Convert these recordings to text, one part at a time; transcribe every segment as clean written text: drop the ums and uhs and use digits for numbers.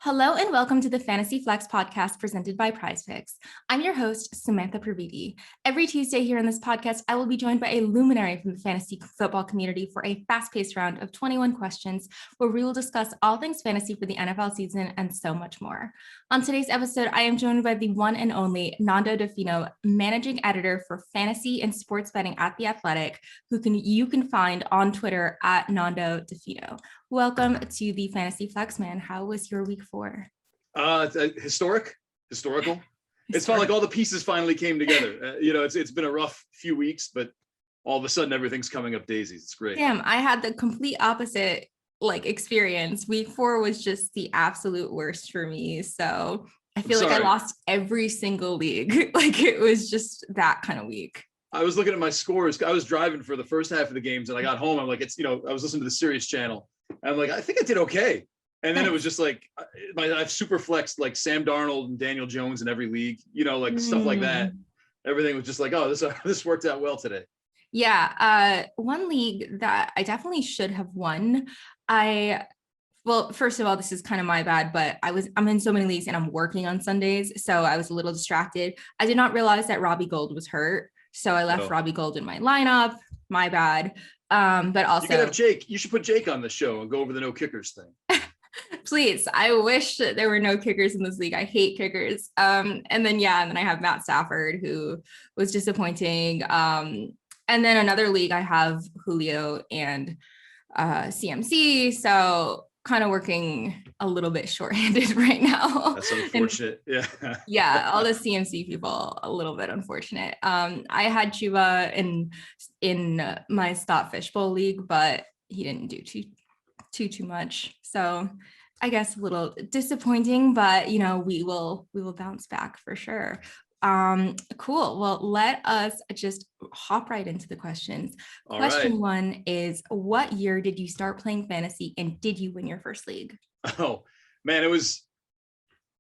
Hello and welcome to the Fantasy Flex podcast presented by PrizePicks. I'm your host, Samantha Praviti. Every Tuesday here in this podcast, I will be joined by a luminary from the fantasy football community for a fast-paced round of 21 questions where we will discuss all things fantasy for the NFL season and so much more. On today's episode, I am joined by the one and only Nando Di Fino, managing editor for fantasy and sports betting at The Athletic, you can find on Twitter at Nando Di Fino. Welcome to the Fantasy Flex, man. How was your week 4? Historical. It's felt like all the pieces finally came together. It's been a rough few weeks, but all of a sudden everything's coming up daisies. It's great. Damn, I had the complete opposite experience. Week 4 was just the absolute worst for me. So I feel like I lost every single league. It was just that kind of week. I was looking at my scores. I was driving for the first half of the games and I got home. I'm like, I was listening to the Sirius channel. And I'm like, I think I did okay. And then it was just I've super flexed like Sam Darnold and Daniel Jones in every league, stuff like that. Everything was just like, oh, this worked out well today. Yeah. One league that I definitely should have won. Well, first of all, this is kind of my bad, but I'm in so many leagues and I'm working on Sundays. So I was a little distracted. I did not realize that Robbie Gould was hurt. So I left Robbie Gould in my lineup. My bad. But also, you could have Jake. You should put Jake on the show and go over the no kickers thing. Please. I wish that there were no kickers in this league. I hate kickers. And then I have Matt Stafford, who was disappointing. And then another league, I have Julio and CMC. So kind of working a little bit shorthanded right now. That's unfortunate. Yeah, all the CMC people, a little bit unfortunate. I had Chuba in my Scott Fishbowl league, but he didn't do too much. So I guess a little disappointing, but we will bounce back for sure. Cool. Well, let us just hop right into the questions. Question 1 is, what year did you start playing fantasy and did you win your first league? Oh man, it was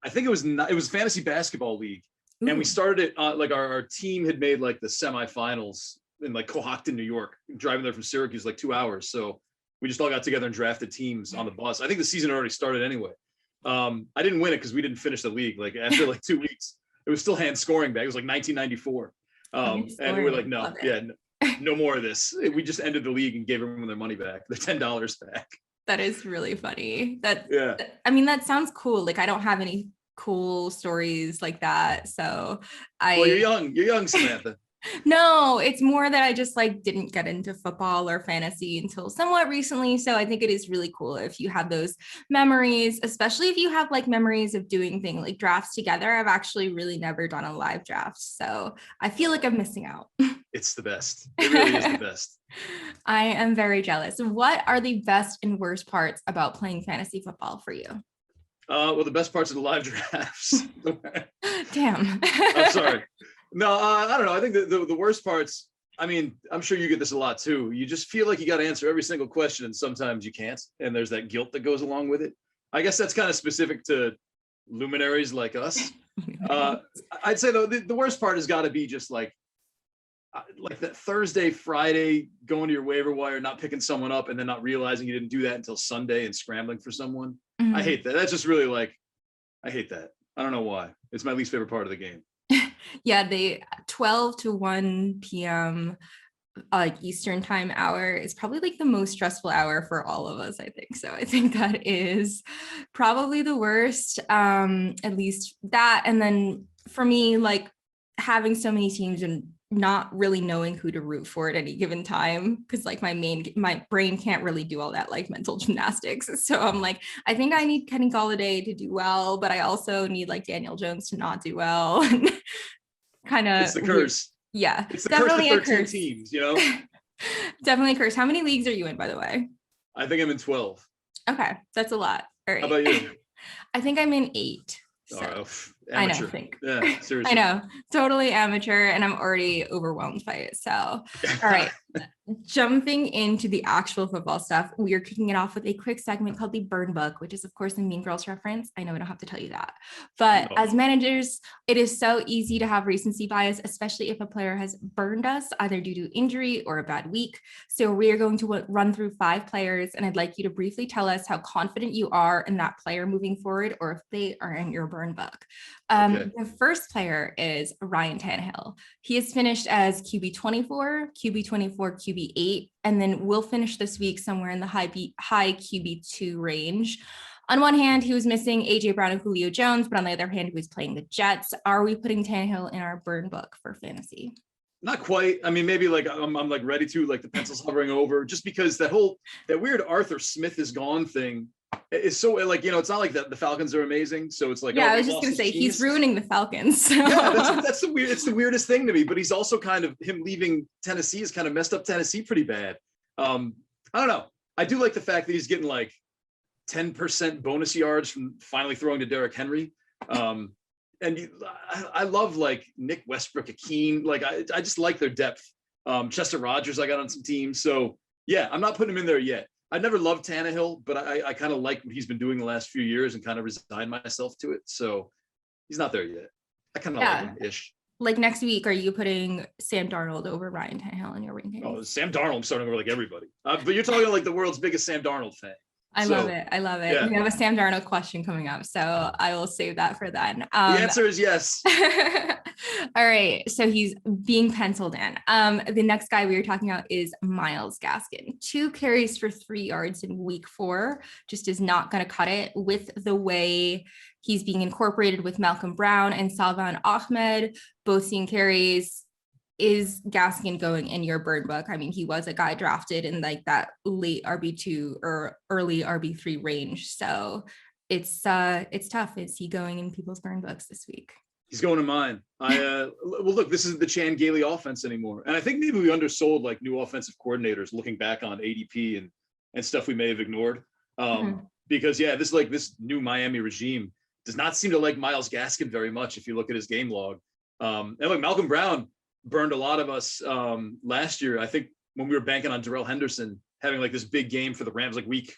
fantasy basketball league. Ooh. And we started it our team had made the semifinals in Cohocton, New York, driving there from Syracuse 2 hours. So we just all got together and drafted teams on the bus. I think the season had already started anyway. I didn't win it because we didn't finish the league. After 2 weeks. It was still hand scoring back. It was 1994. And we were like, no more of this. We just ended the league and gave everyone their money back, their $10 back. That is really funny. That sounds cool. I don't have any cool stories like that. So Well, you're young, Samantha. No, it's more that I just didn't get into football or fantasy until somewhat recently. So I think it is really cool if you have those memories, especially if you have memories of doing things like drafts together. I've actually really never done a live draft. So I feel like I'm missing out. It's the best. It really is the best. I am very jealous. What are the best and worst parts about playing fantasy football for you? Well, the best parts of the live drafts. Damn. I'm sorry. No, I don't know. I think the worst parts, I'm sure you get this a lot too. You just feel like you got to answer every single question and sometimes you can't. And there's that guilt that goes along with it. I guess that's kind of specific to luminaries like us. I'd say though, the worst part has got to be just like that Thursday, Friday, going to your waiver wire, not picking someone up and then not realizing you didn't do that until Sunday and scrambling for someone. Mm-hmm. I hate that. That's just really I hate that. I don't know why. It's my least favorite part of the game. Yeah, the 12 to 1 p.m. Eastern time hour is probably the most stressful hour for all of us, I think. So I think that is probably the worst, at least that. And then for me, having so many teams and not really knowing who to root for at any given time, because my brain can't really do all that mental gymnastics. So I'm I think I need Kenny Golladay to do well, but I also need Daniel Jones to not do well. Kind of it's the curse. Yeah, it's the definitely curse of 13 teams, Definitely a curse. How many leagues are you in, by the way? I think I'm in 12. Okay, that's a lot. All right. How about you? I think I'm in 8. So. I know, Amateur. think. Yeah, seriously. I know, totally amateur, and I'm already overwhelmed by it. So, all right. Jumping into the actual football stuff, we are kicking it off with a quick segment called the Burn Book, which is, of course, a Mean Girls reference. I know I don't have to tell you that. But No. as managers, it is so easy to have recency bias, especially if a player has burned us either due to injury or a bad week. So we are going to run through 5 players, and I'd like you to briefly tell us how confident you are in that player moving forward, or if they are in your burn book. Okay. The first player is Ryan Tannehill. He has finished as QB 24, QB 24, QB 8, and then will finish this week somewhere in the high QB 2 range. On one hand, he was missing AJ Brown and Julio Jones, but on the other hand, he was playing the Jets. Are we putting Tannehill in our burn book for fantasy? Not quite. I mean, maybe like I'm like ready to, like the pencil's hovering over, just because that weird Arthur Smith is gone thing is so, like, you know, it's not like the Falcons are amazing. So it's like, yeah, oh, I was just gonna say he's ruining the Falcons. So. Yeah, that's the weird. It's the weirdest thing to me. But he's also kind of, him leaving Tennessee has kind of messed up Tennessee pretty bad. I don't know. I do like the fact that he's getting like 10% bonus yards from finally throwing to Derrick Henry. And I love like Nick Westbrook, Akeem. Like I just like their depth. Chester Rogers, I got on some teams. So yeah, I'm not putting him in there yet. I never loved Tannehill, but I kind of like what he's been doing the last few years and kind of resigned myself to it. So he's not there yet. I kind of like him-ish. Like next week, are you putting Sam Darnold over Ryan Tannehill in your rankings? Oh, Sam Darnold, I'm starting over like everybody. But you're talking like the world's biggest Sam Darnold fan. I love it. Yeah. We have a Sam Darnold question coming up, so I will save that for then. The answer is yes. All right, so he's being penciled in. The next guy we were talking about is Myles Gaskin. 2 carries for 3 yards in week 4 just is not going to cut it with the way he's being incorporated with Malcolm Brown and Salvan Ahmed, both seeing carries. Is Gaskin going in your burn book? I mean, he was a guy drafted in like that late RB2 or early RB3 range. So it's tough. Is he going in people's burn books this week? He's going to mine. Well, look, this isn't the Chan Gailey offense anymore. And I think maybe we undersold like new offensive coordinators looking back on ADP and stuff we may have ignored. Because this new Miami regime does not seem to like Myles Gaskin very much if you look at his game log. And look, Malcolm Brown burned a lot of us last year. I think when we were banking on Darrell Henderson having like this big game for the Rams, like week,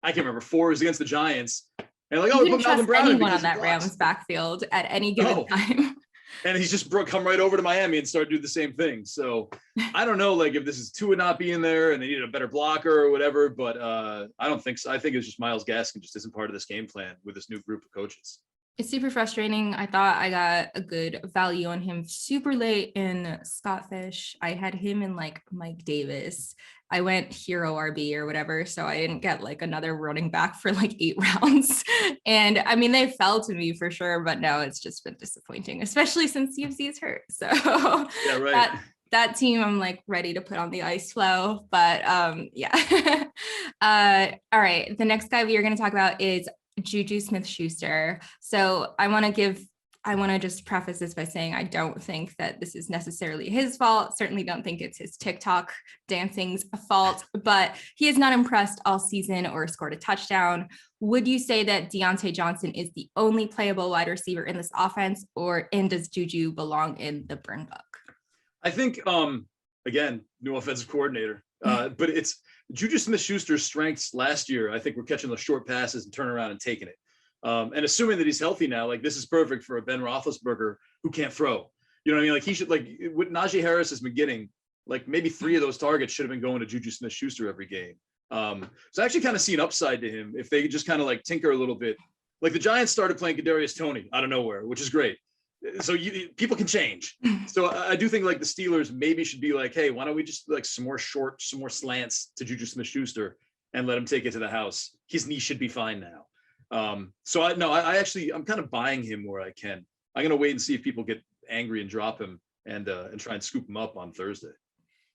I can't remember, 4 is against the Giants. And like, we put Malcolm Brown anyone on that Rams backfield at any given time. And he's just come right over to Miami and started doing the same thing. So I don't know, like if this is Tua not being there and they needed a better blocker or whatever, but I don't think so. I think it's just Myles Gaskin just isn't part of this game plan with this new group of coaches. It's super frustrating. I thought I got a good value on him super late in Scott Fish. I had him in like Mike Davis. I went hero RB or whatever. So I didn't get like another running back for like 8 rounds. And I mean, they fell to me for sure, but no, it's just been disappointing, especially since CFC is hurt. So yeah, right. That team, I'm like ready to put on the ice flow, but yeah. All right. The next guy we are going to talk about is Juju Smith-Schuster. So I want to just preface this by saying I don't think that this is necessarily his fault. Certainly don't think it's his TikTok dancing's fault, but he has not impressed all season or scored a touchdown. Would you say that Deontay Johnson is the only playable wide receiver in this offense, and does Juju belong in the burn book? I think, again, new offensive coordinator, but it's Juju Smith-Schuster's strengths last year. I think we're catching the short passes and turning around and taking it. And assuming that he's healthy now, like this is perfect for a Ben Roethlisberger who can't throw. You know what I mean? Like he should, like what Najee Harris has been getting, like maybe 3 of those targets should have been going to Juju Smith-Schuster every game. So I actually kind of see an upside to him if they could just kind of like tinker a little bit. Like the Giants started playing Kadarius Toney out of nowhere, which is great. So people can change. So I do think like the Steelers maybe should be like, hey, why don't we just like some more slants to Juju Smith-Schuster and let him take it to the house. His knee should be fine now. So I'm kind of buying him where I can. I'm going to wait and see if people get angry and drop him and try and scoop him up on Thursday.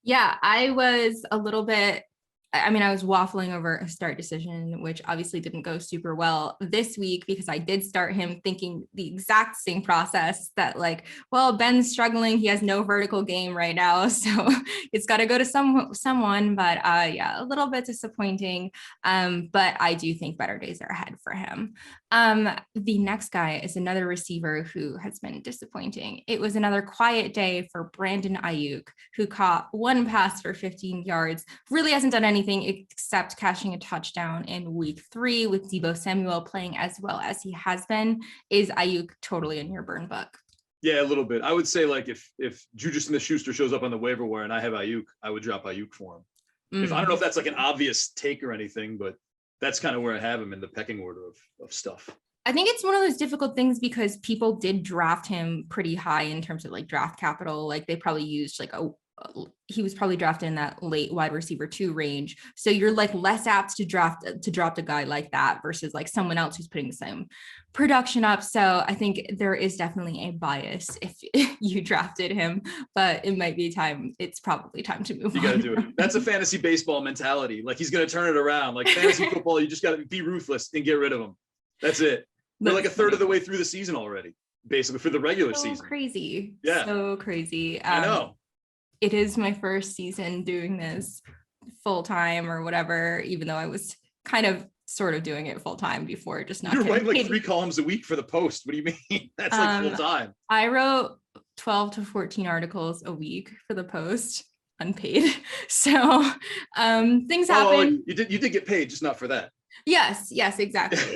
Yeah, I was a little bit I mean, I was waffling over a start decision, which obviously didn't go super well this week because I did start him thinking the exact same process that like, well, Ben's struggling. He has no vertical game right now. So it's got to go to someone, but yeah, a little bit disappointing. But I do think better days are ahead for him. The next guy is another receiver who has been disappointing. It was another quiet day for Brandon Ayuk, who caught one pass for 15 yards, really hasn't done anything except catching a touchdown in week 3 with Deebo Samuel playing as well as he has been. Is Ayuk totally in your burn book? Yeah, a little bit. I would say like if Juju Smith-Schuster shows up on the waiver wire and I have Ayuk, I would drop Ayuk for him. If I don't know if that's like an obvious take or anything, but that's kind of where I have him in the pecking order of stuff. I think it's one of those difficult things because people did draft him pretty high in terms of like draft capital. Like they probably used like he was probably drafted in that late wide receiver 2 range. So you're like less apt to draft a guy like that versus like someone else who's putting the same production up. So I think there is definitely a bias if you drafted him, but it might be time. It's probably time to move on. You got to do it. That's a fantasy baseball mentality. Like he's going to turn it around. Like fantasy football, you just got to be ruthless and get rid of him. That's it. We're like a third of the way through the season already, basically for the regular season. Crazy. Yeah. So crazy. I know. It is my first season doing this full time or whatever, even though I was kind of sort of doing it full time before, just not. You're writing like 3 columns a week for the Post. What do you mean? That's like full time. I wrote 12 to 14 articles a week for the Post, unpaid. So things happen. You did get paid, just not for that. Yes, exactly.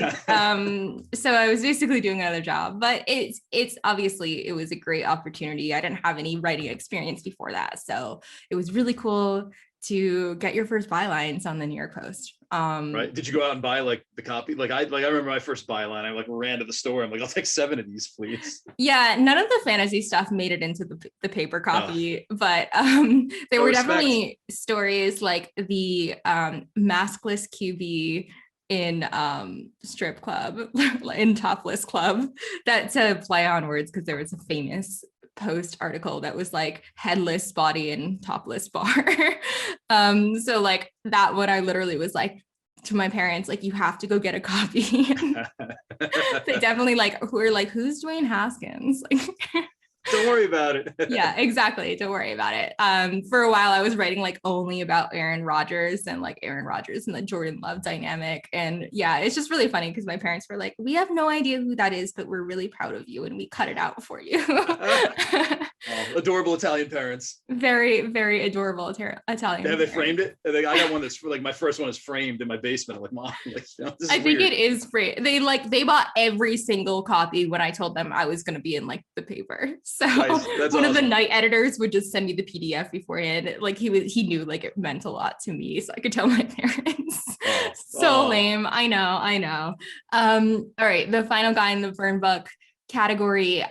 So I was basically doing another job, but it's obviously it was a great opportunity. I didn't have any writing experience before that. So it was really cool to get your first bylines on the New York Post. Right. Did you go out and buy like the copy? I remember my first byline. I like ran to the store. I'm like, I'll take 7 of these, please. Yeah, none of the fantasy stuff made it into the paper copy, but there were definitely stories like the maskless QB in strip club, in topless club, that to play on words because there was a famous Post article that was like headless body and topless bar. So like that one, I literally was like to my parents, like, you have to go get a copy. They definitely like who are like, who's Dwayne Haskins? Like don't worry about it. Yeah, exactly. Don't worry about it. For a while I was writing like only about Aaron Rodgers and the Jordan Love dynamic. And yeah, it's just really funny because my parents were like, we have no idea who that is, but we're really proud of you and we cut it out for you. Adorable Italian parents. Very, very adorable Italian. Have they framed it? I got one that's like my first one is framed in my basement. I'm like, Mom, like, I think it is framed. They bought every single copy when I told them I was going to be in like the paper. So nice. One of the night editors would just send me the PDF beforehand. Like he knew like it meant a lot to me, so I could tell my parents. Lame. I know. All right. The final guy in the burn book category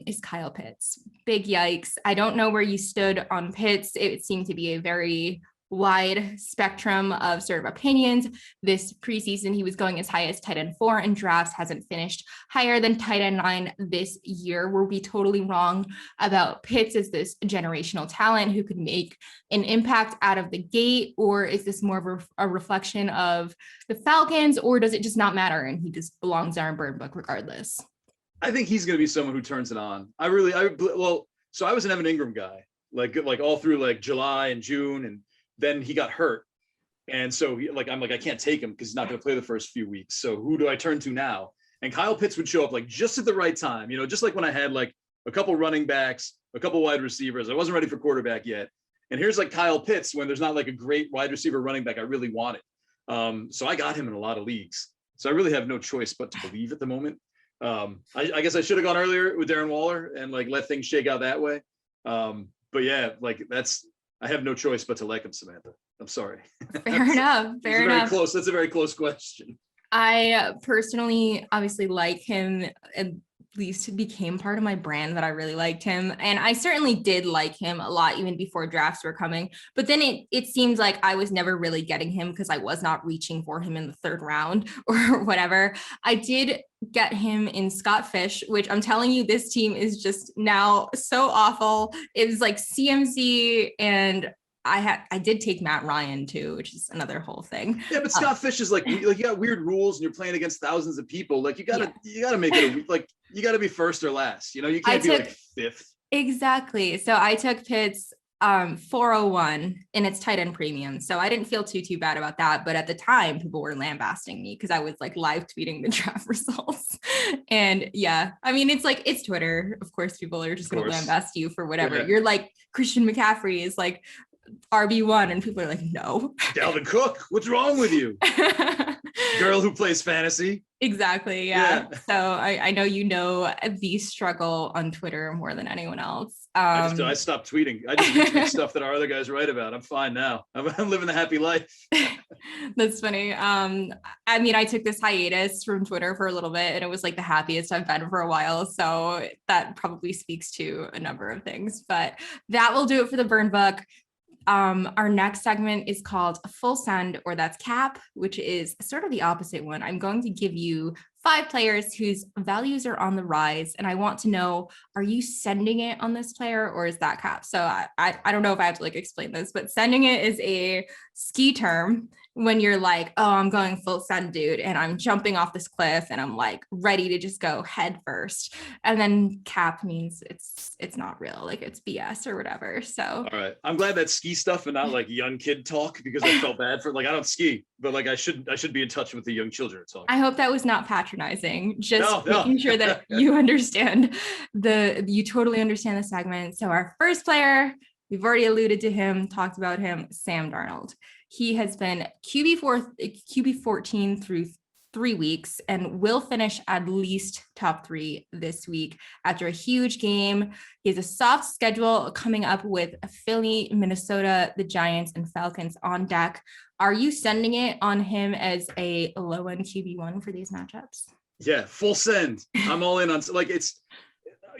is Kyle Pitts. Big yikes. I don't know where you stood on Pitts. It seemed to be a very wide spectrum of sort of opinions. This preseason, he was going as high as tight end 4 in drafts, hasn't finished higher than tight end 9 this year. Were we totally wrong about Pitts as this generational talent who could make an impact out of the gate? Or is this more of a reflection of the Falcons, or does it just not matter and he just belongs in our burn book regardless? I think he's going to be someone who turns it on. So I was an Evan Ingram guy, like all through like July and June, and then he got hurt. And so I'm like, I can't take him because he's not going to play the first few weeks. So who do I turn to now? And Kyle Pitts would show up like just at the right time, just like when I had like a couple running backs, a couple wide receivers. I wasn't ready for quarterback yet. And here's like Kyle Pitts when there's not like a great wide receiver running back I really wanted. So I got him in a lot of leagues. So I really have no choice but to believe at the moment. I guess I should have gone earlier with Darren Waller and like let things shake out that way. But yeah, like I have no choice but to like him, Samantha. I'm sorry. Fair enough. Fair enough. That's a very close question. I personally obviously like him, at least became part of my brand that I really liked him. And I certainly did like him a lot, even before drafts were coming. But then it seems like I was never really getting him because I was not reaching for him in the 3rd round or whatever. I did get him in Scott Fish, which I'm telling you, this team is just now so awful. It was like CMC and I did take Matt Ryan too, which is another whole thing. Yeah, but Scott Fish is like you got weird rules and you're playing against thousands of people. Like you gotta make it like you gotta be first or last. You know, you can't be like fifth. Exactly. So I took Pitt's 401 and it's tight end premium. So I didn't feel too bad about that. But at the time, people were lambasting me because I was like live tweeting the draft results. And yeah, I mean, it's Twitter. Of course, people are just going to lambast you for whatever. You're like, Christian McCaffrey is like RB1 and people are like, no. Dalvin Cook, what's wrong with you? Girl who plays fantasy. Exactly. Yeah. So I know the struggle on Twitter more than anyone else. I stopped tweeting. I just retweet stuff that our other guys write about. I'm fine now. I'm living the happy life. That's funny. I mean, I took this hiatus from Twitter for a little bit and it was like the happiest I've been for a while. So that probably speaks to a number of things, but that will do it for the burn book. Our next segment is called Full Send, or that's Cap, which is sort of the opposite one. I'm going to give you 5 players whose values are on the rise. And I want to know, are you sending it on this player or is that Cap? So I don't know if I have to like explain this, but sending it is a ski term when you're like, oh, I'm going full send, dude, and I'm jumping off this cliff and I'm like ready to just go head first. And then Cap means it's not real, like it's BS or whatever. So all right, I'm glad that ski stuff and not like young kid talk, because I felt bad for like I don't ski, but like I should be in touch with the young children talk. I hope that was not patronizing, just making sure that you understand you totally understand the segment. So our first player, we've already alluded to him, talked about him, Sam Darnold. He has been QB 14 through 3 weeks and will finish at least top 3 this week after a huge game. He has a soft schedule coming up with Philly, Minnesota, the Giants, and Falcons on deck. Are you sending it on him as a low-end QB1 for these matchups? Yeah, full send. I'm all in on, like, it's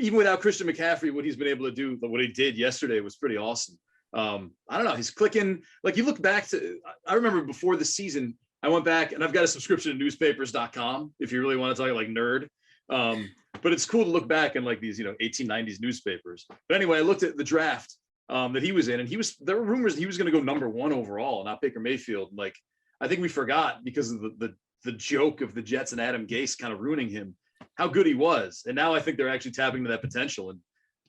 even without Christian McCaffrey, what he's been able to do, what he did yesterday was pretty awesome. I don't know. He's clicking. Like you look back to, I remember before the season, I went back and I've got a subscription to newspapers.com if you really want to talk like nerd. But it's cool to look back in like these, 1890s newspapers. But anyway, I looked at the draft that he was in, and there were rumors that he was going to go number 1 overall, not Baker Mayfield. Like, I think we forgot because of the joke of the Jets and Adam Gase kind of ruining him, how good he was. And now I think they're actually tapping into that potential. And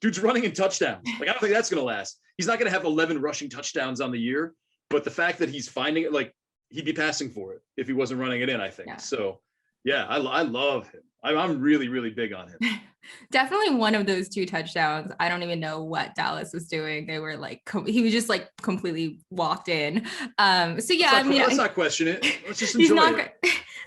dude's running in touchdowns. Like, I don't think that's going to last. He's not going to have 11 rushing touchdowns on the year, but the fact that he's finding it, like, he'd be passing for it if he wasn't running it in, I think. Yeah. So, yeah, I love him. I'm really, really big on him. Definitely one of those 2 touchdowns. I don't even know what Dallas was doing. They were like, he was just like completely walked in. So yeah, let's not question it. Let's just enjoy it.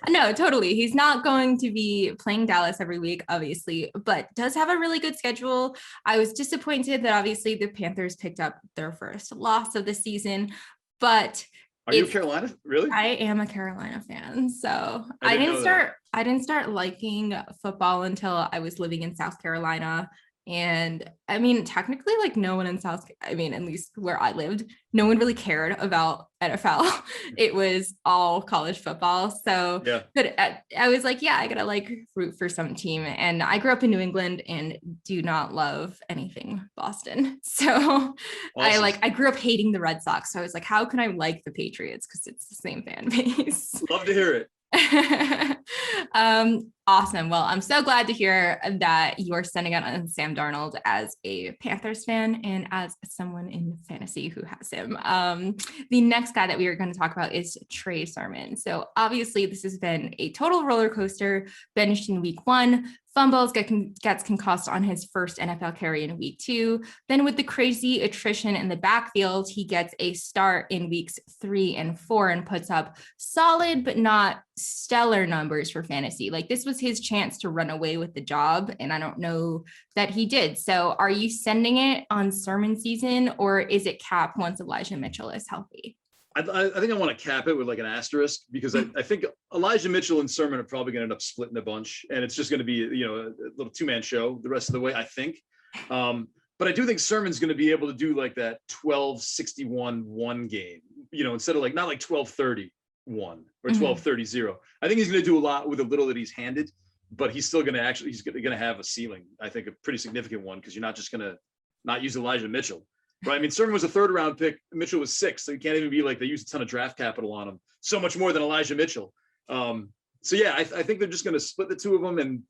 No, totally. He's not going to be playing Dallas every week, obviously, but does have a really good schedule. I was disappointed that obviously the Panthers picked up their first loss of the season, but are you Carolina? Really? I am a Carolina fan. So I didn't start liking football until I was living in South Carolina. And I mean, technically, like no one in at least where I lived, no one really cared about NFL. It was all college football. So yeah. But I was like, yeah, I gotta like root for some team. And I grew up in New England and do not love anything Boston. So awesome. I grew up hating the Red Sox. So I was like, how can I like the Patriots? Because it's the same fan base. Love to hear it. Awesome. Well, I'm so glad to hear that you're sending out on Sam Darnold as a Panthers fan and as someone in fantasy who has him. The next guy that we are going to talk about is Trey Sermon. So obviously this has been a total roller coaster. Benched in week 1, fumbles, gets concussed on his first NFL carry in week 2. Then with the crazy attrition in the backfield, he gets a start in weeks 3 and 4 and puts up solid but not stellar numbers for fantasy. Like, this was his chance to run away with the job, and I don't know that he did. So are you sending it on Sermon season, or is it cap once Elijah Mitchell is healthy? I think I want to cap it with like an asterisk, because I think Elijah Mitchell and Sermon are probably going to end up splitting a bunch, and it's just going to be, a little 2-man show the rest of the way, I think. But I do think Sermon's going to be able to do like that 12-61-1 game, instead of like, not like 12-30-1 or 12-30-0. I think he's going to do a lot with the little that he's handed, but he's still going to he's going to have a ceiling, I think a pretty significant one, because you're not just going to not use Elijah Mitchell. right? I mean, Sermon was a 3rd round pick. Mitchell was 6th. So you can't even be like, they used a ton of draft capital on him. So much more than Elijah Mitchell. So yeah, I think they're just going to split the two of them and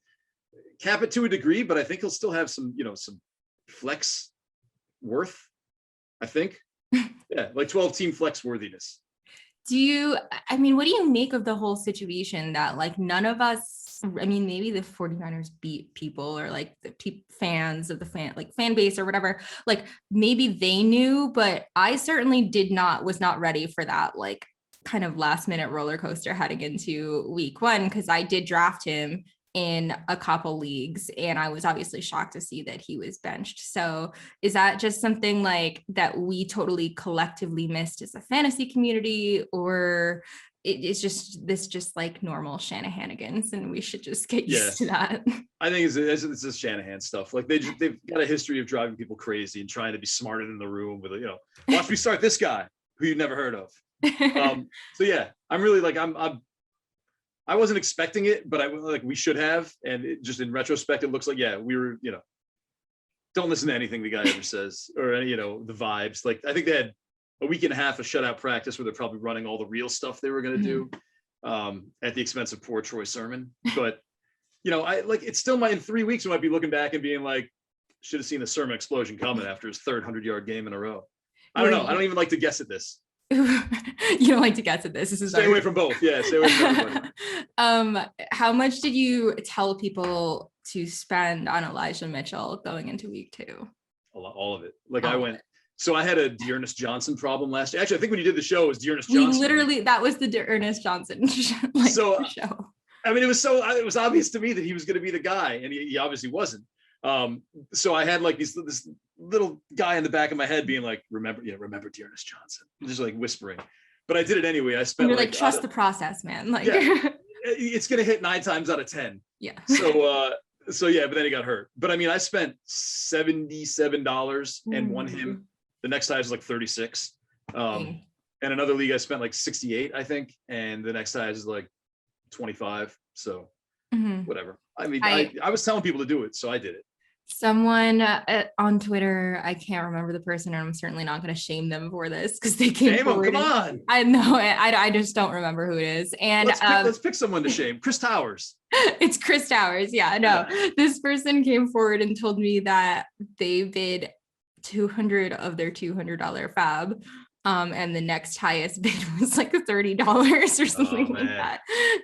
cap it to a degree, but I think he'll still have some, some flex worth, I think. Yeah, like 12-team flex worthiness. What do you make of the whole situation that like none of us, I mean, maybe the 49ers beat people or like the fans of the fan base or whatever, like maybe they knew, but I certainly was not ready for that, like kind of last minute roller coaster heading into week 1, because I did draft him in a couple leagues and I was obviously shocked to see that he was benched. So is that just something like that we totally collectively missed as a fantasy community, or it's just like normal Shanahanigans and we should just get used to that? I think it's just Shanahan stuff. Like they've got a history of driving people crazy and trying to be smarter than the room with, watch me start this guy who you've never heard of. So yeah, I'm really like, I wasn't expecting it, but we should have. And it just in retrospect, it looks like, yeah, we were, don't listen to anything the guy ever says or any, the vibes. Like, I think they had a week and a half of shutout practice where they're probably running all the real stuff they were going to do at the expense of poor Trey Sermon. But, it's still in 3 weeks, we might be looking back and being like, should have seen the Sermon explosion coming after his 3rd 100-yard game in a row. I don't know. I don't even like to guess at this. You don't like to guess at this. Stay away from both. Yeah, stay away from everybody. How much did you tell people to spend on Elijah Mitchell going into week 2? All of it. Like so I had a Dearness Johnson problem last year. Actually, I think when you did the show, it was Dearness Johnson. That was the Dearness Johnson show. I mean, it was obvious to me that he was going to be the guy, and he obviously wasn't. So I had like this little guy in the back of my head being like, remember Dearness Johnson, just like whispering, but I did it anyway. I spent trust the process, man. Like, yeah, it's going to hit 9 times out of 10. Yeah. So yeah, but then he got hurt. But I mean, I spent $77 and won him. The next size was like 36. And another league I spent like 68, I think. And the next size is like 25. So whatever. I mean, I was telling people to do it, so I did it. Someone on Twitter, I can't remember the person, and I'm certainly not going to shame them for this because they came forward. Come on. I know, I just don't remember who it is. And let's pick someone to shame. Chris Towers. It's Chris Towers. Yeah, no. Yeah. This person came forward and told me that they bid 200 of their $200 fab. And the next highest bid was like $30 or something like that.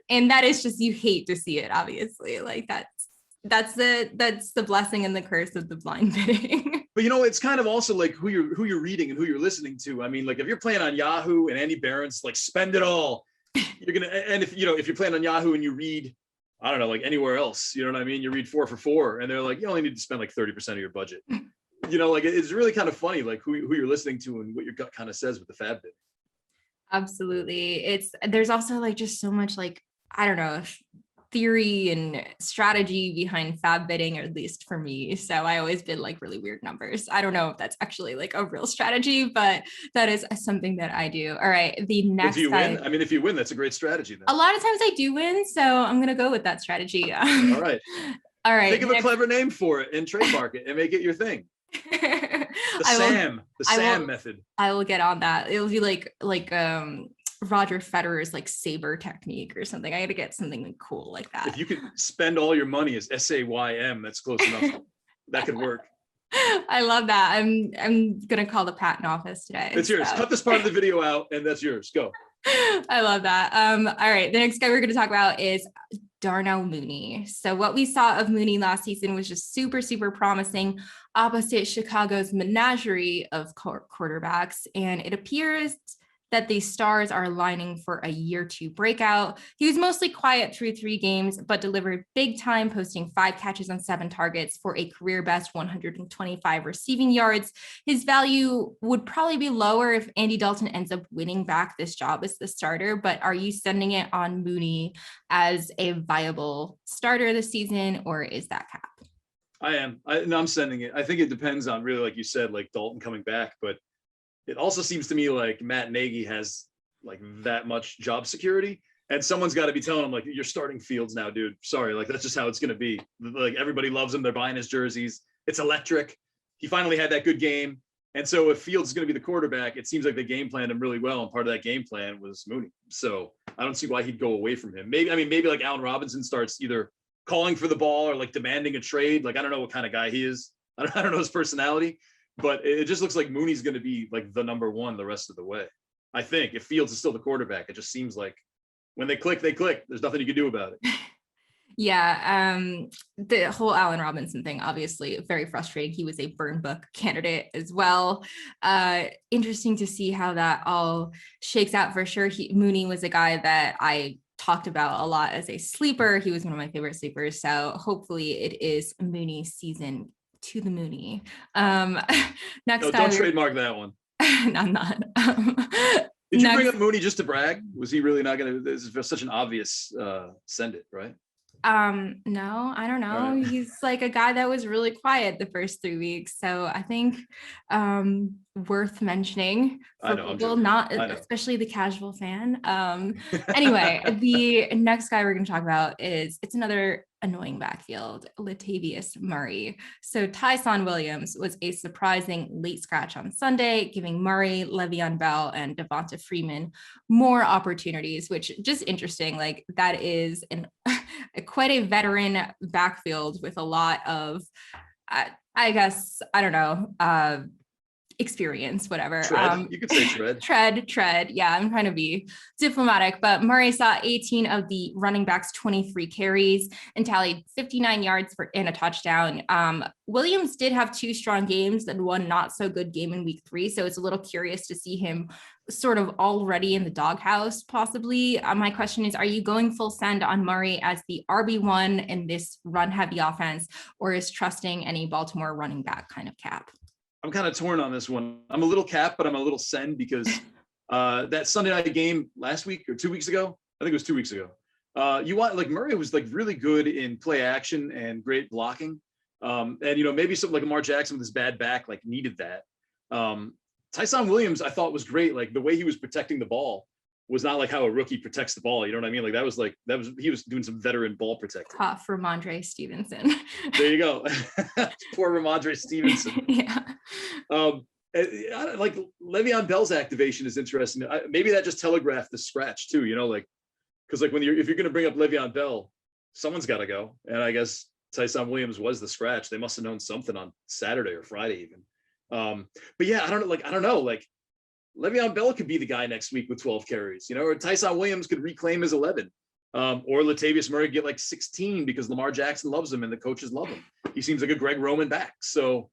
And that is just, you hate to see it, obviously. Like that's the blessing and the curse of the blind bidding. But it's kind of also like who you're reading and who you're listening to. I mean, like if you're playing on Yahoo and Andy Barron's like spend it all, you're gonna. And if you're playing on Yahoo and you read, I don't know, like anywhere else, you know what I mean? You read 4 for 4, and they're like, you only need to spend like 30% of your budget. Like it's really kind of funny, like who you're listening to and what your gut kind of says with the fab bid. Absolutely. There's also like just so much like, I don't know, theory and strategy behind fab bidding, or at least for me. So I always bid like really weird numbers. I don't know if that's actually like a real strategy, but that is something that I do. All right. The next if you win, I mean, if you win, that's a great strategy. Then. A lot of times I do win, so I'm going to go with that strategy. All right. All right. Think of a clever name for it and trademark it and make it your thing. The Sam method. I will get on that. It'll be like Roger Federer's like saber technique or something. I got to get something cool like that. If you could spend all your money as SAYM, that's close enough. That could work. I love that. I'm gonna call the patent office today. It's yours. Cut this part of the video out, and that's yours. Go. I love that. All right. The next guy we're going to talk about is Darno Mooney. So what we saw of Mooney last season was just super, super promising opposite Chicago's menagerie of quarterbacks. And it appears that the stars are aligning for a year 2 breakout. He was mostly quiet through 3 games, but delivered big time, posting 5 catches on 7 targets for a career best 125 receiving yards. His value would probably be lower if Andy Dalton ends up winning back this job as the starter, but are you sending it on Mooney as a viable starter this season, or is that cap? I am. I'm sending it. I think it depends on really, like you said, like Dalton coming back, but it also seems to me like Matt Nagy has like that much job security, and someone's got to be telling him like, you're starting Fields now, dude. Sorry, like that's just how it's going to be. Like everybody loves him. They're buying his jerseys. It's electric. He finally had that good game, And so if Fields is going to be the quarterback, it seems like they game planned him really well. And part of that game plan was Mooney. So I don't see why he'd go away from him. Maybe like Allen Robinson starts either calling for the ball or like demanding a trade. Like, I don't know what kind of guy he is. I don't know his personality, but it just looks like Mooney's going to be like the number one the rest of the way. I think if Fields is still the quarterback, it just seems like when they click, they click. There's nothing you can do about it. Yeah, the whole Allen Robinson thing, obviously very frustrating. He was a burn book candidate as well. Interesting to see how that all shakes out for sure. Mooney was a guy that I talked about a lot as a sleeper. He was one of my favorite sleepers. So hopefully it is Mooney season to the Mooney. Next, don't trademark that one. I'm not. Did you bring up Mooney just to brag? Was he really not going to? This is such an obvious send it, right? No, I don't know. Right. He's like a guy that was really quiet the first 3 weeks. So I think worth mentioning for people, not especially the casual fan. Anyway, the next guy we're going to talk about it's another annoying backfield, Latavius Murray. So Tyson Williams was a surprising late scratch on Sunday, giving Murray, Le'Veon Bell, and Devonta Freeman more opportunities, which just interesting. Like that is quite a veteran backfield with a lot of, I guess, I don't know, experience, whatever. You could say tread. Tread. Yeah, I'm trying to be diplomatic, but Murray saw 18 of the running backs' 23 carries and tallied 59 yards and a touchdown. Williams did have 2 strong games and 1 not so good game in week 3. So it's a little curious to see him sort of already in the doghouse, possibly. My question is, are you going full send on Murray as the RB1 in this run heavy offense, or is trusting any Baltimore running back kind of cap? I'm kind of torn on this one. I'm a little cap, but I'm a little send because that Sunday night game last week or 2 weeks ago, I think it was 2 weeks ago. Murray was like really good in play action and great blocking. And, maybe something like Lamar Jackson with his bad back, like needed that. Tyson Williams, I thought was great. Like the way he was protecting the ball was not like how a rookie protects the ball. You know what I mean? He was doing some veteran ball protecting. Hot for Ramondre Stevenson. There you go. Poor Ramondre Stevenson. Yeah. Like Le'Veon Bell's activation is interesting. Maybe that just telegraphed the scratch too, because like if you're going to bring up Le'Veon Bell, someone's got to go. And I guess Tyson Williams was the scratch. They must have known something on Saturday or Friday even. But yeah, I don't know. Like Le'Veon Bell could be the guy next week with 12 carries, or Tyson Williams could reclaim his 11, or Latavius Murray get like 16 because Lamar Jackson loves him and the coaches love him. He seems like a Greg Roman back. So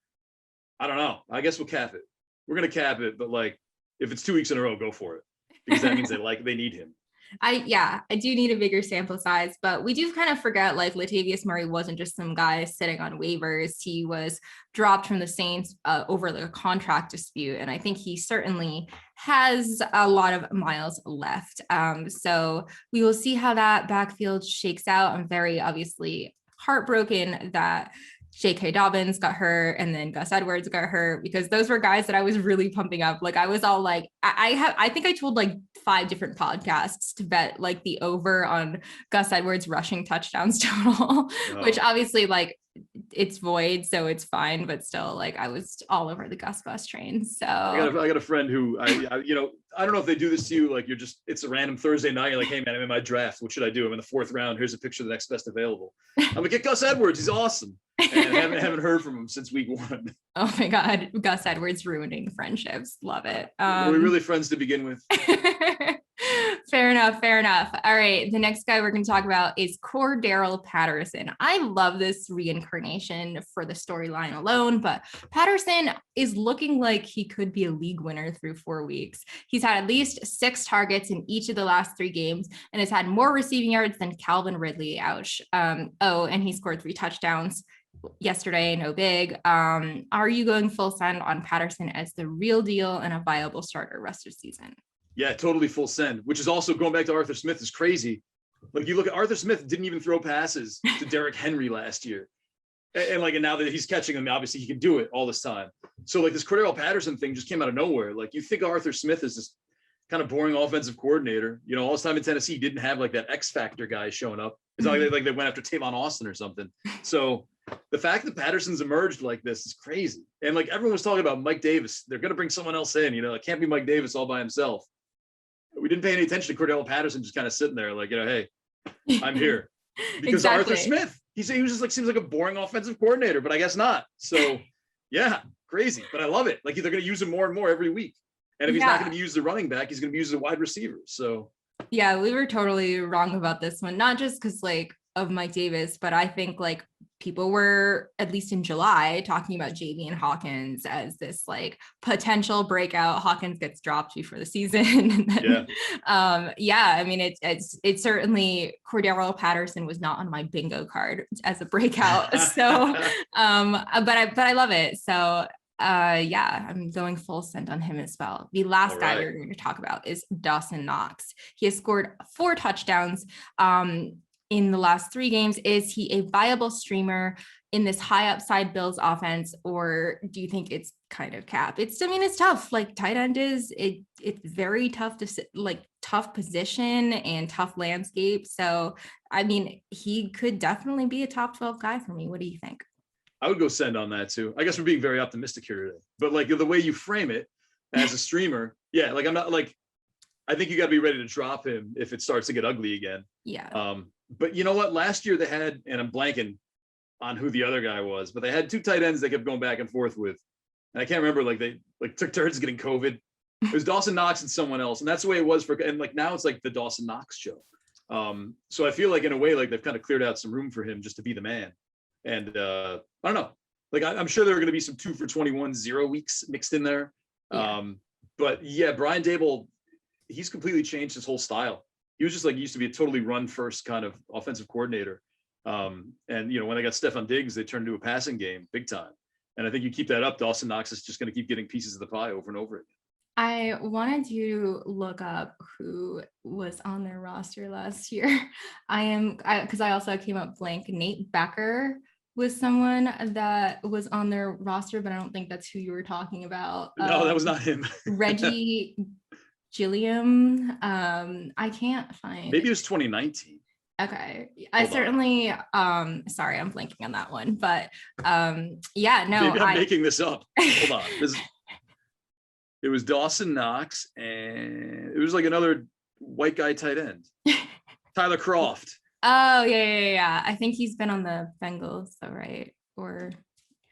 I don't know. I guess we'll cap it. We're going to cap it, but like if it's 2 weeks in a row, go for it because that means they need him. I do need a bigger sample size, but we do kind of forget like Latavius Murray wasn't just some guy sitting on waivers. He was dropped from the Saints over like a contract dispute. And I think he certainly has a lot of miles left. So we will see how that backfield shakes out. I'm very obviously heartbroken that J.K. Dobbins got hurt and then Gus Edwards got hurt because those were guys that I was really pumping up. Like I was all like, I think I told like 5 different podcasts to bet like the over on Gus Edwards rushing touchdowns total, which obviously like it's void, so it's fine, but still like I was all over the Gus bus train. So I got a friend who I don't know if they do this to you, like it's a random Thursday night, you're like, hey man, I'm in my draft, what should I do? I'm in the 4th round, here's a picture of the next best available. I'm gonna get Gus Edwards, he's awesome. And I haven't heard from him since week 1. Oh my God, Gus Edwards ruining friendships. Love it. Were we really friends to begin with? Fair enough. All right. The next guy we're going to talk about is Daryl Patterson. I love this reincarnation for the storyline alone, but Patterson is looking like he could be a league winner through 4 weeks. He's had at least 6 targets in each of the last 3 games and has had more receiving yards than Calvin Ridley. Ouch. And he scored 3 touchdowns yesterday. No big. Are you going full send on Patterson as the real deal and a viable starter rest of season? Yeah, totally full send, which is also going back to Arthur Smith is crazy. Like you look at Arthur Smith didn't even throw passes to Derrick Henry last year. And now that he's catching them, obviously he can do it all this time. So like this Daryl Patterson thing just came out of nowhere. Like you think Arthur Smith is this kind of boring offensive coordinator, all this time in Tennessee, didn't have like that X factor guy showing up. It's not like they went after Tavon Austin or something. So the fact that Patterson's emerged like this is crazy. And like everyone was talking about Mike Davis, they're going to bring someone else in. It can't be Mike Davis all by himself. We didn't pay any attention to Cordell Patterson just kind of sitting there like, hey, I'm here. Because Exactly. Arthur Smith, he was just like, seems like a boring offensive coordinator, but I guess not. So yeah, crazy. But I love it. Like they're going to use him more and more every week. And if he's not going to be used as a running back, he's going to be used as a wide receiver. So yeah, we were totally wrong about this one, not just because like of Mike Davis, but I think like people were, at least in July, talking about JV and Hawkins as this like potential breakout. Hawkins gets dropped before the season. And then, I mean, it's certainly Cordell Patterson was not on my bingo card as a breakout. So, but I love it. So I'm going full send on him as well. The last guy we're going to talk about is Dawson Knox. He has scored 4 touchdowns in the last 3 games. Is he a viable streamer in this high upside Bills offense, or do you think it's kind of cap? It's tough. Like tight end it's very tough to like tough position and tough landscape. So, I mean, he could definitely be a top 12 guy for me. What do you think? I would go send on that too. I guess we're being very optimistic here today, but like the way you frame it as a streamer, like I'm not like, I think you got to be ready to drop him if it starts to get ugly again. Yeah. But you know what? Last year they had, and I'm blanking on who the other guy was, but they had 2 tight ends they kept going back and forth with. And I can't remember, like they took turns getting COVID. It was Dawson Knox and someone else. And that's the way it was and like now it's like the Dawson Knox show. So I feel like in a way, like they've kind of cleared out some room for him just to be the man. And I don't know, like I'm sure there are going to be some 2 for 21 0 weeks mixed in there. But yeah, Brian Dabel, he's completely changed his whole style. He was just like, used to be a totally run first kind of offensive coordinator. And when they got Stephon Diggs, they turned into a passing game big time. And I think you keep that up, Dawson Knox is just going to keep getting pieces of the pie over and over again. I wanted to look up who was on their roster last year. Because I also came up blank. Nate Becker was someone that was on their roster, but I don't think that's who you were talking about. No, that was not him. Reggie Gilliam. I can't find. Maybe it was 2019. Okay. Sorry, I'm blanking on that one, but maybe I'm making this up. Hold on. It was Dawson Knox and it was like another white guy tight end. Tyler Croft. Oh, yeah. I think he's been on the Bengals, though, right? Or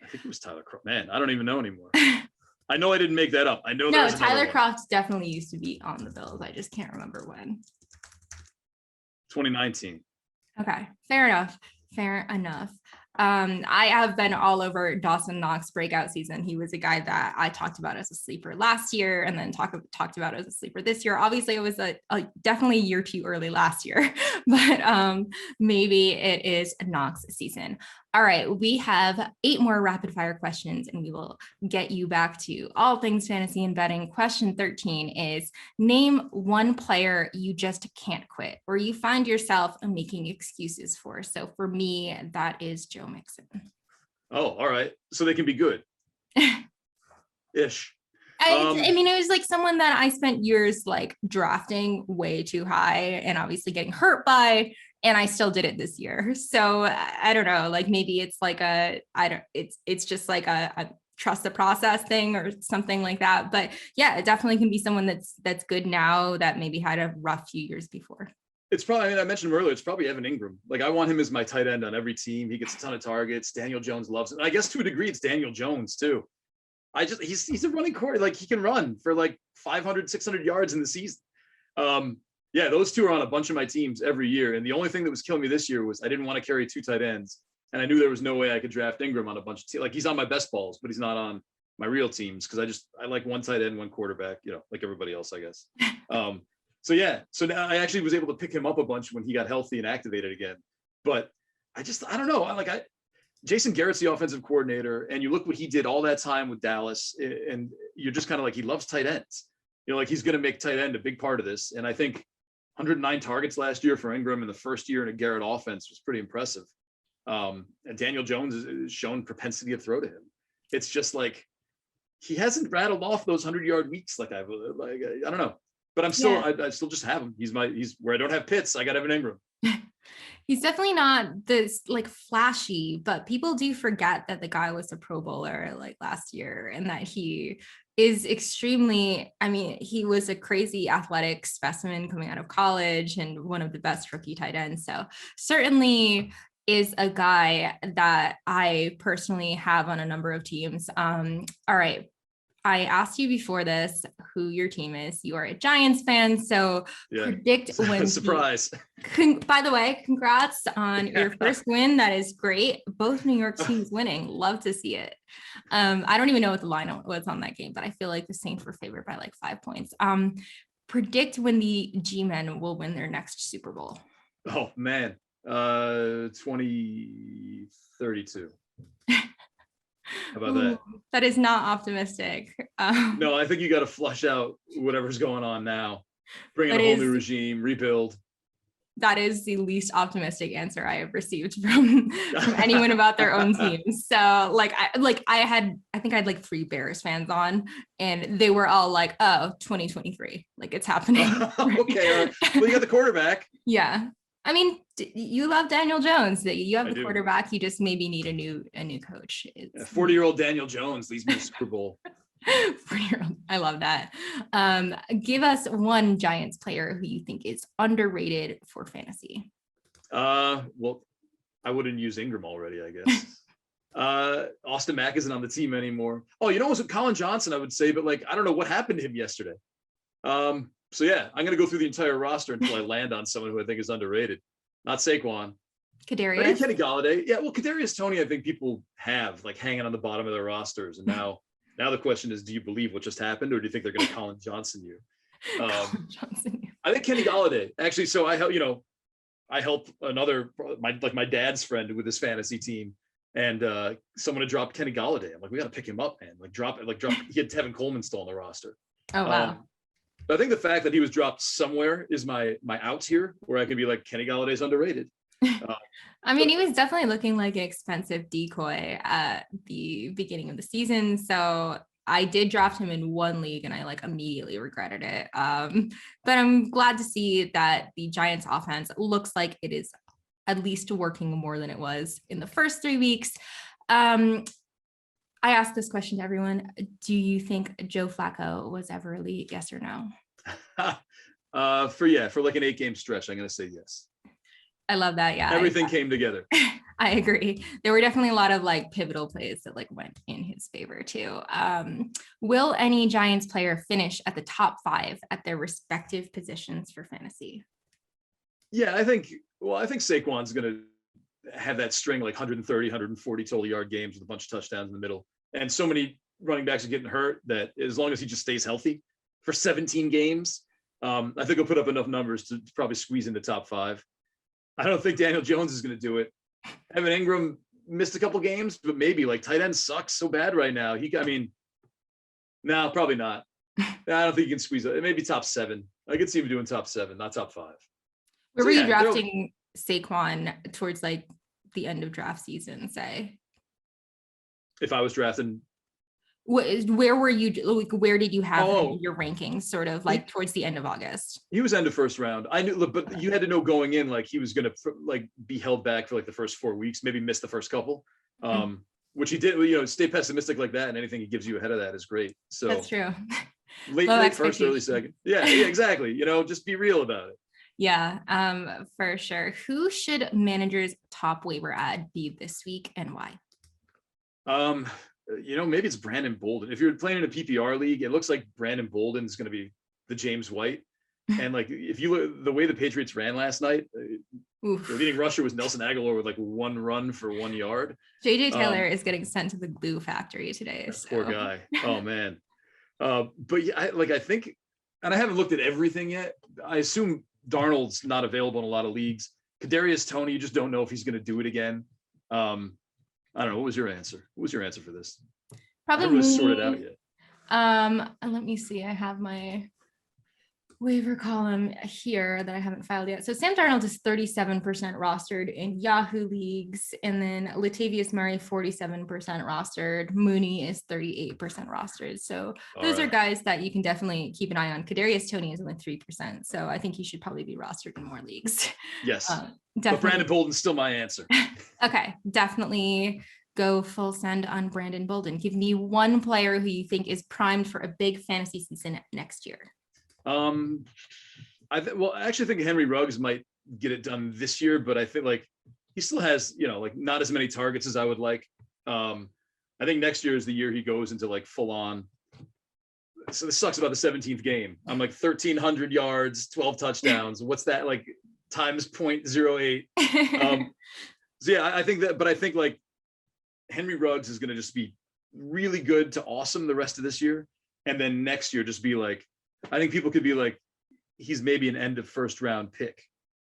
I think it was Tyler Croft. Man, I don't even know anymore. I know I didn't make that up. I know no, Tyler Croft definitely used to be on the Bills. I just can't remember when. 2019. Okay, fair enough. I have been all over Dawson Knox breakout season. He was a guy that I talked about as a sleeper last year and then talked about as a sleeper this year. Obviously, it was a definitely a year too early last year, but maybe it is a Knox season. All right, we have 8 more rapid fire questions and we will get you back to all things fantasy and betting. Question 13 is, name one player you just can't quit or you find yourself making excuses for. So for me, that is Joe Mixon. Oh, all right. So they can be good. Ish. I mean, it was like someone that I spent years like drafting way too high and obviously getting hurt by, and I still did it this year. So I don't know, like maybe it's like it's just like a trust the process thing or something like that. But yeah, it definitely can be someone that's good now that maybe had a rough few years before. It's probably, I mentioned him earlier, it's probably Evan Ingram. Like I want him as my tight end on every team. He gets a ton of targets. Daniel Jones loves it. I guess to a degree, it's Daniel Jones too. He's a running quarterback. Like he can run for like 500, 600 yards in the season. Yeah, those two are on a bunch of my teams every year. And the only thing that was killing me this year was I didn't want to carry 2 tight ends. And I knew there was no way I could draft Ingram on a bunch of teams. Like he's on my best balls, but he's not on my real teams. Cause I like 1 tight end, 1 quarterback, like everybody else, I guess. So now I actually was able to pick him up a bunch when he got healthy and activated again. But I don't know. Jason Garrett's the offensive coordinator, and you look what he did all that time with Dallas, and you're just kind of like, he loves tight ends. Like he's going to make tight end a big part of this. And I think 109 targets last year for Ingram in the first year in a Garrett offense was pretty impressive. And Daniel Jones has shown propensity to throw to him. It's just like, he hasn't rattled off those 100-yard weeks. I don't know, but I'm still, I still just have him. He's where I don't have Pitts. I got Evan Ingram. He's definitely not this like flashy, but people do forget that the guy was a Pro Bowler like last year and that he is extremely, I mean, he was a crazy athletic specimen coming out of college and one of the best rookie tight ends. So certainly is a guy that I personally have on a number of teams. All right. I asked you before this who your team is. You are a Giants fan, so predict when. Surprise. By the way, congrats on your first win. That is great. Both New York teams winning. Love to see it. I don't even know what the line was on that game, but I feel like the Saints were favored by like 5 points. Predict when the G-Men will win their next Super Bowl. Oh man, 2032. How about that? That is not optimistic. No, I think you got to flush out whatever's going on now. Bring in a whole new regime, rebuild. That is the least optimistic answer I have received from anyone about their own teams. So I think I had like 3 Bears fans on and they were all like, oh, 2023, like it's happening. Okay. All right. Well, you got the quarterback. Yeah. I mean, you love Daniel Jones. You have the quarterback. You just maybe need a new coach. 40-year-old Daniel Jones leads me to Super Bowl. 40-year-old. I love that. Give us one Giants player who you think is underrated for fantasy. Well, I wouldn't use Ingram already, I guess. Austin Mack isn't on the team anymore. Oh, you know, it was Colin Johnson, I would say, but like I don't know what happened to him yesterday. So yeah, I'm gonna go through the entire roster until I land on someone who I think is underrated. Not Saquon. Kadarius. Kenny Golladay. Yeah, well, Kadarius Toney, I think people have like hanging on the bottom of their rosters, and now the question is, do you believe what just happened, or do you think they're going to Colin Johnson you? I think Kenny Golladay actually. So I help my dad's friend with his fantasy team, and someone had dropped Kenny Golladay. I'm like, we got to pick him up, man. Drop. He had Tevin Coleman still on the roster. Oh wow. But I think the fact that he was dropped somewhere is my out here, where I can be like, Kenny Galladay's underrated. I mean, he was definitely looking like an expensive decoy at the beginning of the season. So I did draft him in one league and I like immediately regretted it. But I'm glad to see that the Giants offense looks like it is at least working more than it was in the first 3 weeks. I asked this question to everyone. Do you think Joe Flacco was ever elite? Yes or no? For like an 8-game stretch, I'm going to say yes. I love that. Yeah. Everything came together. I agree. There were definitely a lot of like pivotal plays that like went in his favor too. Will any Giants player finish at the top 5 at their respective positions for fantasy? Yeah, I think Saquon's going to have that string like 130, 140 total yard games with a bunch of touchdowns in the middle. And so many running backs are getting hurt that as long as he just stays healthy for 17 games, I think he'll put up enough numbers to probably squeeze into top 5. I don't think Daniel Jones is going to do it. Evan Ingram missed a couple games, but maybe like tight end sucks so bad right now. No, probably not. I don't think he can squeeze it. Maybe top 7. I could see him doing top 7, not top 5. Where were you drafting Saquon towards like the end of draft season, say? If I was drafting, where were you? Like, where did you have your rankings? Sort of like towards the end of August. He was end of first round. I knew, but you had to know going in, like he was going to like be held back for like the first 4 weeks, maybe miss the first couple, which he did. You know, stay pessimistic like that, and anything he gives you ahead of that is great. So that's true. late first, early second. Yeah, exactly. You know, just be real about it. Yeah, for sure. Who should managers' top waiver ad be this week and why? You know, maybe it's Brandon Bolden. If you're playing in a PPR league, it looks like Brandon Bolden is going to be the James White. And like, if you look the way the Patriots ran last night, the leading rusher was Nelson Aguilar with like 1 run for 1 yard. JJ Taylor is getting sent to the glue factory today. So. Poor guy. Oh man. But yeah, I think, and I haven't looked at everything yet. I assume Darnold's not available in a lot of leagues. Kadarius Toney, you just don't know if he's going to do it again. I don't know. What was your answer? What was your answer for this? Probably I haven't really sorted out yet. Let me see. I have my waiver column here that I haven't filed yet. So Sam Darnold is 37% rostered in Yahoo leagues, and then Latavius Murray 47% rostered. Mooney is 38% rostered. So those are guys that you can definitely keep an eye on. Kadarius Toney is only 3%, so I think he should probably be rostered in more leagues. Yes, definitely. but Brandon Bolden's still my answer. Okay, definitely go full send on Brandon Bolden. Give me one player who you think is primed for a big fantasy season next year. I actually think Henry Ruggs might get it done this year, but I feel like he still has, like not as many targets as I would like. I think next year is the year he goes into like full on. So this sucks about the 17th game. I'm like 1,300 yards, 12 touchdowns. What's that like times 0.08? So yeah, I think that, but I think like Henry Ruggs is going to just be really good to awesome the rest of this year. And then next year, just be like, I think people could be like, he's maybe an end of first round pick.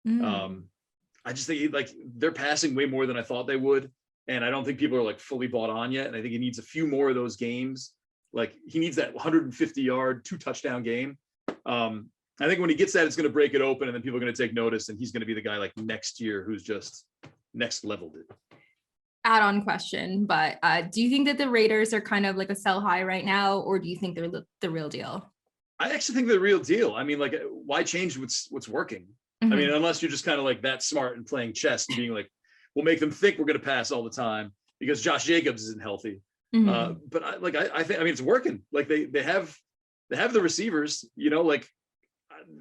I just think like they're passing way more than I thought they would. And I don't think people are like fully bought on yet. And I think he needs a few more of those games. Like he needs that 150-yard, 2-touchdown game. I think when he gets that, it's going to break it open and then people are going to take notice and he's going to be the guy like next year who's just next leveled it. Add-on question, but do you think that the Raiders are kind of like a sell high right now, or do you think they're the real deal? I actually think they're the real deal. I mean, like, why change what's working? I mean, unless you're just kind of like that smart and playing chess and being like, we'll make them think we're going to pass all the time because Josh Jacobs isn't healthy. But I think, I mean, it's working. Like they have the receivers, like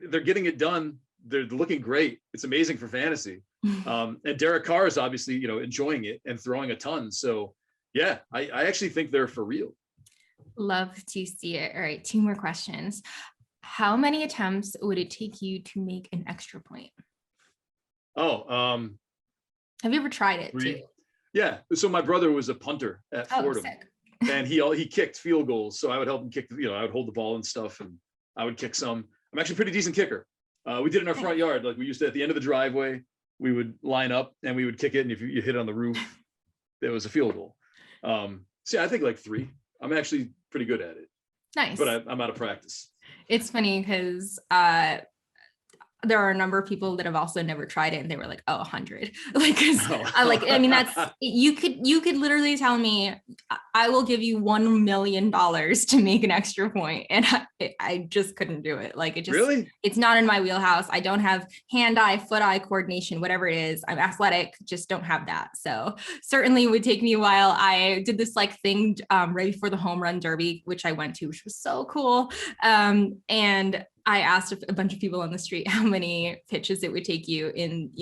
they're getting it done. They're looking great. It's amazing for fantasy. And Derek Carr is obviously, enjoying it and throwing a ton. So yeah, I actually think they're for real. Love to see it. All right, 2 more questions. How many attempts would it take you to make an extra point? Have you ever tried it 3? too? Yeah. So my brother was a punter at Fordham, and he kicked field goals. So I would help him kick. I would hold the ball and stuff, and I would kick some. I'm actually a pretty decent kicker. We did it in our front yard. Like we used to at the end of the driveway, we would line up and we would kick it, and if you hit it on the roof, there was a field goal. So yeah, I think like 3. I'm actually pretty good at it. Nice. But I'm out of practice. It's funny because there are a number of people that have also never tried it and they were like, 100. That's, you could literally tell me, I will give you $1 million to make an extra point. And I just couldn't do it. Like it's not in my wheelhouse. I don't have hand-eye, foot-eye coordination, whatever it is. I'm athletic, just don't have that. So certainly would take me a while. I did this like thing right before the home run derby, which I went to, which was so cool. And I asked a bunch of people on the street how many pitches it would take you in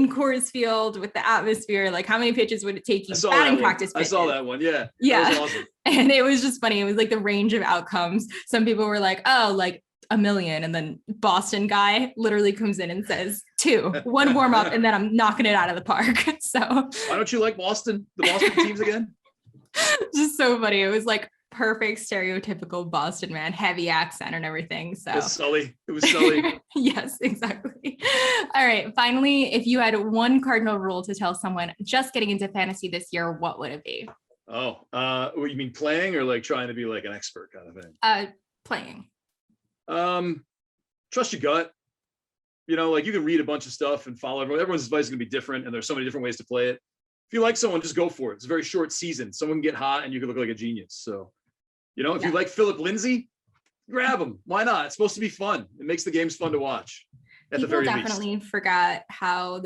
Coors Field with the atmosphere. Like how many pitches would it take you? Batting practice pitches. I saw that one. Yeah. Yeah. That was awesome. And it was just funny. It was like the range of outcomes. Some people were like, like 1 million. And then Boston guy literally comes in and says 2, 1 warm up, and then I'm knocking it out of the park. So why don't you like Boston? The Boston teams again? Just so funny. It was like perfect stereotypical Boston man, heavy accent and everything. So it was Sully. Yes, exactly. All right. Finally, if you had one cardinal rule to tell someone just getting into fantasy this year, what would it be? What you mean playing or like trying to be like an expert kind of thing? Playing. Trust your gut. Like you can read a bunch of stuff and follow everyone. Everyone's advice is going to be different, and there's so many different ways to play it. If you like someone, just go for it. It's a very short season. Someone can get hot and you can look like a genius. So, if you like Philip Lindsay, grab him. Why not? It's supposed to be fun. It makes the games fun to watch. At the very least. People definitely forgot how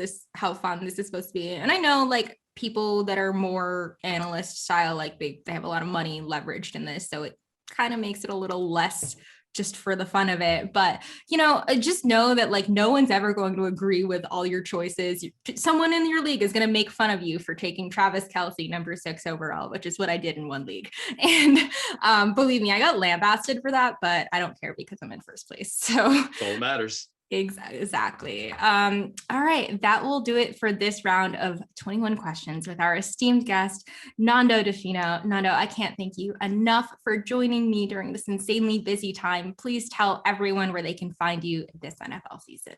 fun this is supposed to be. And I know like people that are more analyst style, like they have a lot of money leveraged in this. So it kind of makes it a little less just for the fun of it. But, just know that like no one's ever going to agree with all your choices. Someone in your league is going to make fun of you for taking Travis Kelce, number 6 overall, which is what I did in one league. And believe me, I got lambasted for that, but I don't care because I'm in first place. So that's all that matters. Exactly. All right. That will do it for this round of 21 questions with our esteemed guest, Nando Di Fino. Nando, I can't thank you enough for joining me during this insanely busy time. Please tell everyone where they can find you this NFL season.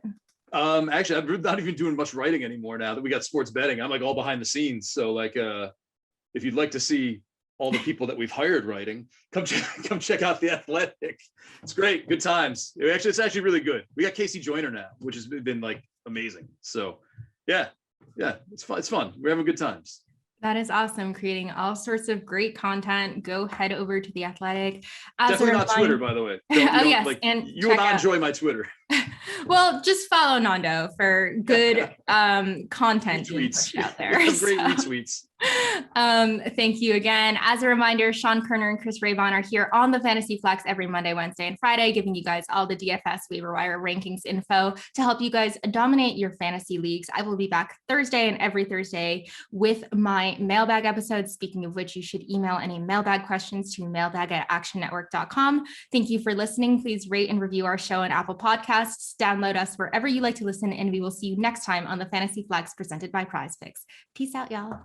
Actually, I'm not even doing much writing anymore now that we got sports betting. I'm like all behind the scenes. So like, if you'd like to see all the people that we've hired writing. Come check out The Athletic. It's great. Good times. It's actually really good. We got Casey Joyner now, which has been like amazing. So yeah, it's fun. It's fun. We're having good times. That is awesome. Creating all sorts of great content. Go head over to The Athletic. Definitely not Twitter, by the way. Yes. Like, and you will not enjoy my Twitter. Well, just follow Nando for good content being pushed out there. Great retweets. Thank you again. As a reminder, Sean Kerner and Chris Raybon are here on the Fantasy Flex every Monday, Wednesday, and Friday, giving you guys all the DFS waiver wire rankings info to help you guys dominate your fantasy leagues. I will be back Thursday and every Thursday with my mailbag episodes. Speaking of which, you should email any mailbag questions to mailbag@actionnetwork.com. Thank you for listening. Please rate and review our show on Apple Podcasts. Download us wherever you like to listen, and we will see you next time on the Fantasy Flex presented by Prize Picks. Peace out, y'all.